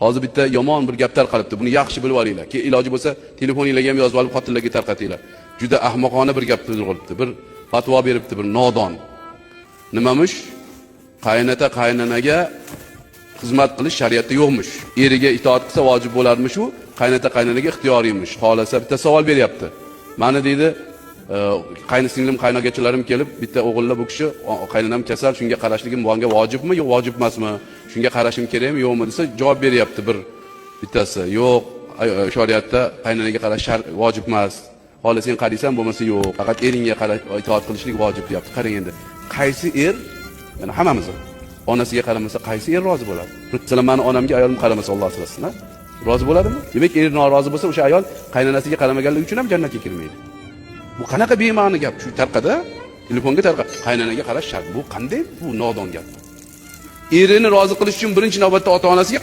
Hozir bitta yomon bir gap tarqalibdi. Buni yaxshi bilib olinglar. Keyin iloji bo'lsa telefoningizga ham yozib olib xotinlarga tarqatinglar. Juda ahmoqona bir gap tuzilibdi. Bir fatvo beribdi bir nodon. Nimamush? Qaynota qaynanaga xizmat qilish shariatda yo'qmish. Eriga itoat qilsa vojib bo'larmish u, qaynota qaynanaga ixtiyoriymish. Xolasa bitta savol beryapti. Mani deydi, qaynisinglim, qaynogachalarim kelib, bitta o'g'illar bu kishi qaynonam kasal, shunga qarashligim menga vojibmi, yo'q vojib emasmi? Shunga qarashim kerakmi, yo'qmi desa javob beryapti bittasi. Yo'q, shariatda qaynonaga qarash vojib emas. Xohlasang qaraysan, bo'lmasa yo'q. Faqat eringga itoat qilishlik vojib deyapti. Qarang endi. Qaysi er, ya'ni hammamiz onasiga qaramasa qaysi er rozi bo'ladi? Masalan, meni onamga ayolim qaramasa, Alloh asrasin, rozi bo'ladimi? Demak, er norozi bo'lsa, o'sha ayol qaynonasiga qaramaganligi uchun ham jannatga kirmaydi. Bu qanaqa bema'ni gap? Shu tarqada, telefonga tarqa. Qaynonaga qarash shart. Bu qanday? Bu nodon gap. Erini rozi qilish uchun birinchi navbatda ota-onasiga